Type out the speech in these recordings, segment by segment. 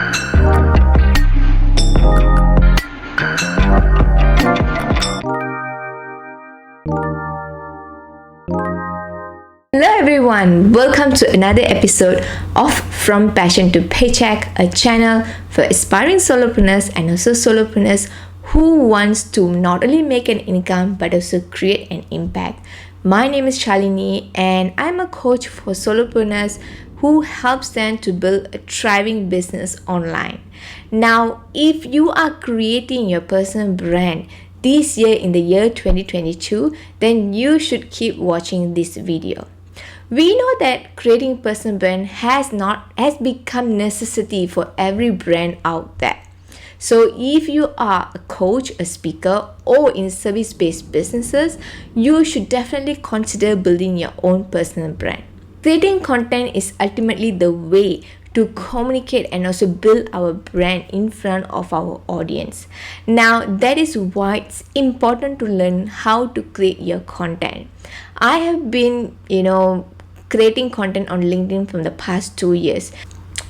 Hello everyone, welcome to another episode of From Passion to Paycheck, a channel for aspiring solopreneurs and also solopreneurs who wants to not only make an income but also create an impact. My name is Shalini and I'm a coach for solopreneurs who helps them to build a thriving business online. Now, if you are creating your personal brand this year in the year 2022, then you should keep watching this video. We know that creating personal brand has become necessity for every brand out there. So if you are a coach, a speaker, or in service-based businesses, you should definitely consider building your own personal brand. Creating content is ultimately the way to communicate and also build our brand in front of our audience. Now, that is why it's important to learn how to create your content. I have been, creating content on LinkedIn from the past 2 years.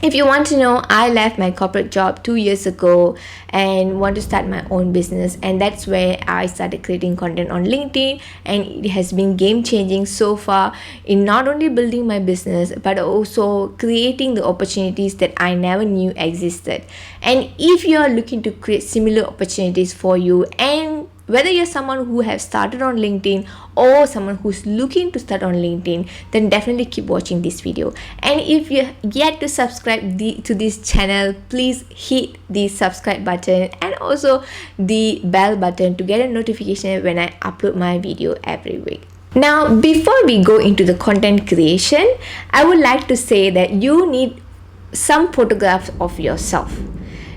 If you want to know, I left my corporate job 2 years ago and want to start my own business, and that's where I started creating content on LinkedIn, and it has been game changing so far in not only building my business but also creating the opportunities that I never knew existed. And if you are looking to create similar opportunities for you, and whether you're someone who has started on LinkedIn or someone who's looking to start on LinkedIn, then definitely keep watching this video. And if you're yet to subscribe to this channel, please hit the subscribe button and also the bell button to get a notification when I upload my video every week. Now, before we go into the content creation, I would like to say that you need some photographs of yourself.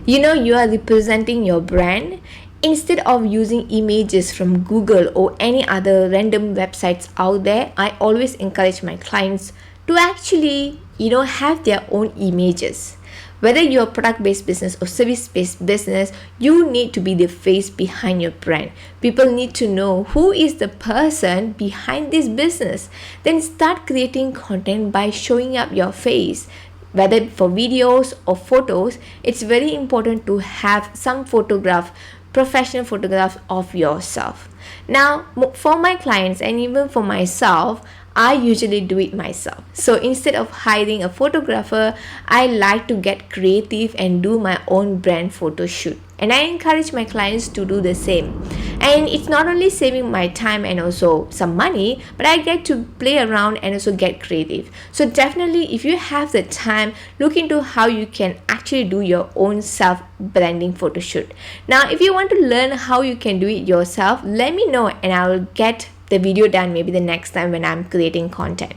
You are representing your brand. Instead of using images from Google or any other random websites out there, I always encourage my clients to actually, have their own images. Whether you're a product-based business or service-based business, you need to be the face behind your brand. People need to know who is the person behind this business. Then start creating content by showing up your face. Whether for videos or photos, it's very important to have some professional photographs of yourself. Now, for my clients and even for myself, I usually do it myself. So instead of hiring a photographer, I like to get creative and do my own brand photo shoot. And I encourage my clients to do the same. And it's not only saving my time and also some money, but I get to play around and also get creative. So definitely, if you have the time, look into how you can actually do your own self-branding photo shoot. Now, if you want to learn how you can do it yourself, let me know and I will get the video done maybe the next time when I'm creating content.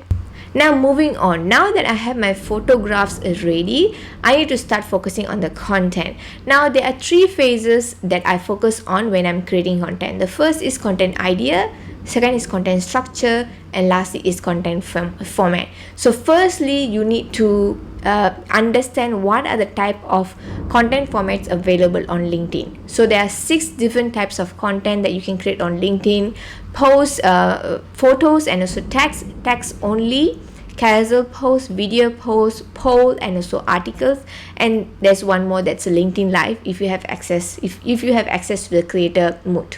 Now, moving on, now that I have my photographs ready, I need to start focusing on the content. Now, there are 3 phases that I focus on when I'm creating content. The first is content idea, second is content structure, and lastly is content format. So firstly, you need to understand what are the type of content formats available on LinkedIn. So there are 6 different types of content that you can create on LinkedIn: posts, photos, and also text only, carousel post, video post, poll, and also articles. And there's one more, that's a LinkedIn Live if you have access to the creator mode.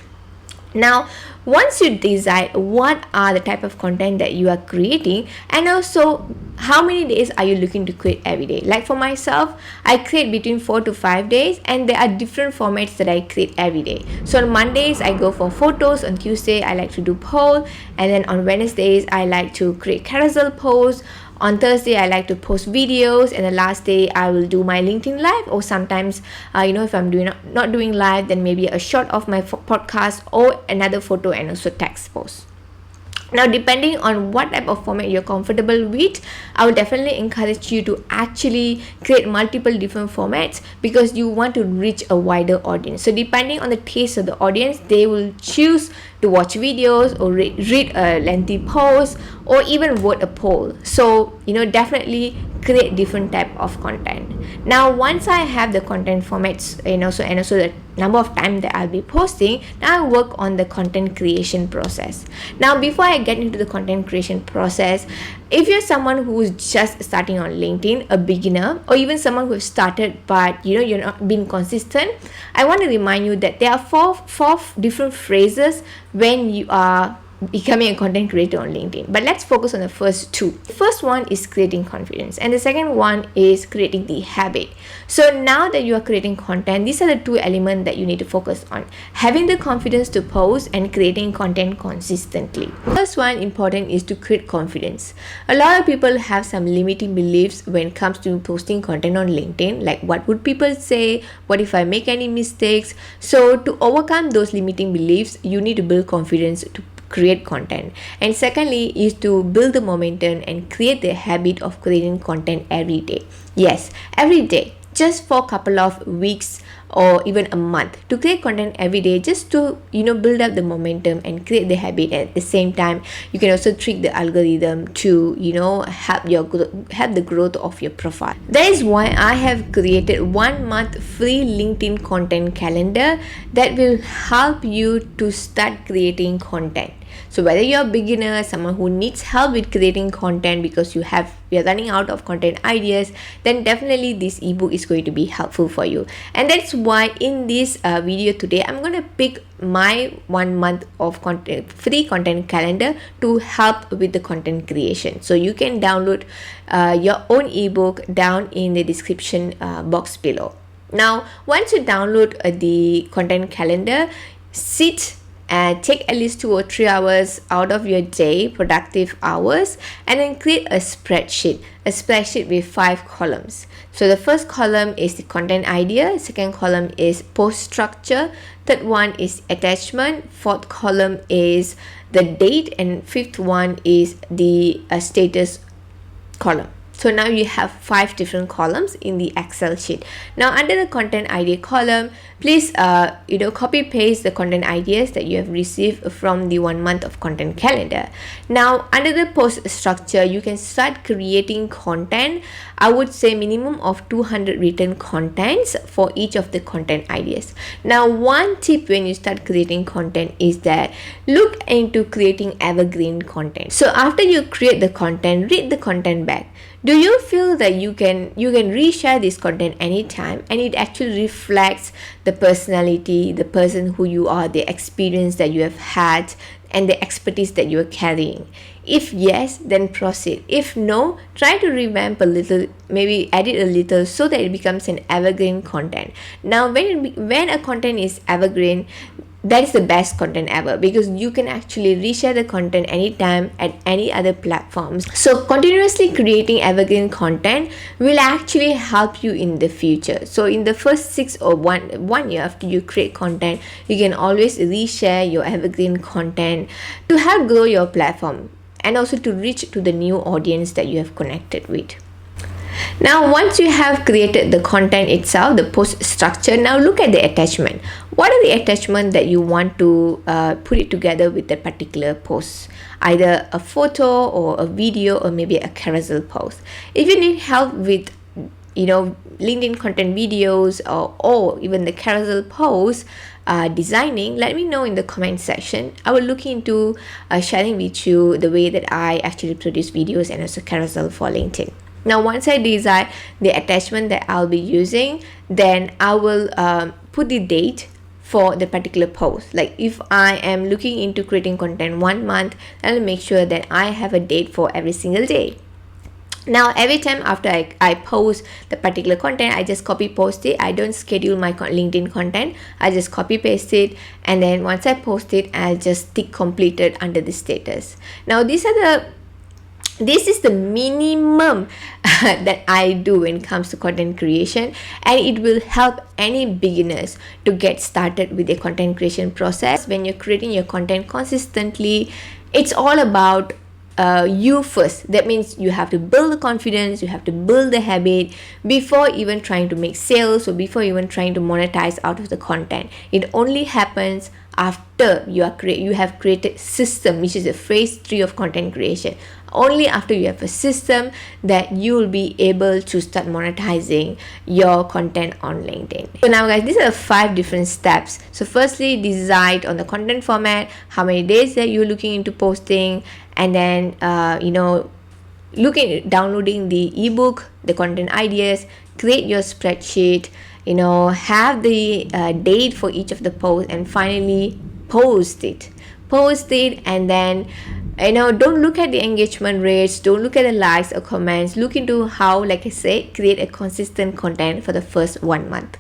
Now, once you decide what are the type of content that you are creating, and also how many days are you looking to create every day. Like for myself, I create between 4 to 5 days, and there are different formats that I create every day. So on Mondays, I go for photos. On Tuesday, I like to do poll. And then on Wednesdays, I like to create carousel posts. On Thursday, I like to post videos, and the last day I will do my LinkedIn Live, or sometimes, if I'm not doing live, then maybe a shot of my podcast or another photo and also text post. Now, depending on what type of format you're comfortable with, I would definitely encourage you to actually create multiple different formats because you want to reach a wider audience. So depending on the taste of the audience, they will choose to watch videos or read a lengthy post or even vote a poll. So, definitely create different type of content. Now, once I have the content formats, and also the number of time that I'll be posting. Now I work on the content creation process. Now before I get into the content creation process, if you're someone who's just starting on LinkedIn, a beginner, or even someone who started but you're not being consistent, I want to remind you that there are four different phrases when you are becoming a content creator on LinkedIn. But let's focus on the first two. The first one is creating confidence, and the second one is creating the habit. So now that you are creating content, these are the two elements that you need to focus on: having the confidence to post and creating content consistently. First one important is to create confidence. A lot of people have some limiting beliefs when it comes to posting content on LinkedIn, like what would people say, what if I make any mistakes. So to overcome those limiting beliefs, you need to build confidence to create content. And secondly is to build the momentum and create the habit of creating content every day. Yes, every day, just for a couple of weeks or even a month, to create content every day, just to build up the momentum and create the habit. At the same time, you can also trick the algorithm to help the growth of your profile. That is why I have created 1 month free LinkedIn content calendar that will help you to start creating content. So whether you're a beginner, someone who needs help with creating content because you're running out of content ideas, then definitely this ebook is going to be helpful for you. And that's why in this video today, I'm going to pick my 1 month of free content calendar to help with the content creation. So you can download your own ebook down in the description box below. Now, once you download the content calendar, take at least 2 or 3 hours out of your day, productive hours, and then create a spreadsheet with 5 columns. So the first column is the content idea, second column is post structure, third one is attachment, fourth column is the date, and fifth one is the status column. So now you have 5 different columns in the Excel sheet. Now under the content idea column, please copy paste the content ideas that you have received from the 1 month of content calendar. Now under the post structure, you can start creating content. I would say minimum of 200 written contents for each of the content ideas. Now one tip when you start creating content is that look into creating evergreen content. So after you create the content, read the content back. Do you feel that you can reshare this content anytime and it actually reflects the personality, the person who you are, the experience that you have had, and the expertise that you are carrying? If yes, then proceed. If no, try to revamp a little, maybe edit a little so that it becomes an evergreen content. Now when a content is evergreen, that is the best content ever, because you can actually reshare the content anytime at any other platforms. So continuously creating evergreen content will actually help you in the future. So in the first 6 or one year after you create content, you can always reshare your evergreen content to help grow your platform and also to reach to the new audience that you have connected with. Now once you have created the content itself, the post structure, now look at the attachment. What are the attachments that you want to put it together with the particular post? Either a photo or a video or maybe a carousel post. If you need help with LinkedIn content videos or even the carousel posts designing, let me know in the comment section. I will look into sharing with you the way that I actually produce videos and also carousel for LinkedIn. Now once I design the attachment that I'll be using, then I will put the date for the particular post. Like if I am looking into creating content 1 month, I'll make sure that I have a date for every single day. Now every time after I post the particular content, I just copy paste it. I don't schedule my LinkedIn content. I just copy paste it, and then once I post it, I'll just tick completed under the status. Now this is the minimum that I do when it comes to content creation, and it will help any beginners to get started with the content creation process. When you're creating your content consistently, it's all about you first. That means you have to build the confidence, you have to build the habit before even trying to make sales or before even trying to monetize out of the content. It only happens after you have created system, which is the phase 3 of content creation. Only after you have a system that you will be able to start monetizing your content on LinkedIn. So now guys, these are 5 different steps. So firstly, decide on the content format, how many days that you're looking into posting, and then looking at downloading the ebook, the content ideas, create your spreadsheet, have the date for each of the posts, and finally post it, and then don't look at the engagement rates, don't look at the likes or comments. Look into how, like I said, create a consistent content for the first 1 month.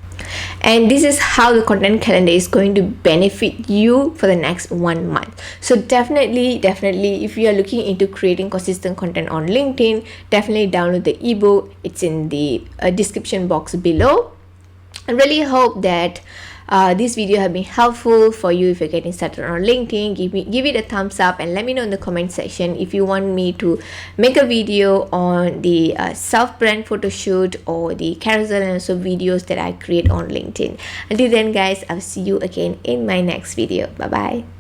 And this is how the content calendar is going to benefit you for the next 1 month. So definitely, if you are looking into creating consistent content on LinkedIn, definitely download the ebook. It's in the description box below. I really hope that this video have been helpful for you. If you're getting started on LinkedIn, give it a thumbs up and let me know in the comment section if you want me to make a video on the self-brand photo shoot or the carousel and also videos that I create on LinkedIn. Until then guys, I'll see you again in my next video. Bye bye.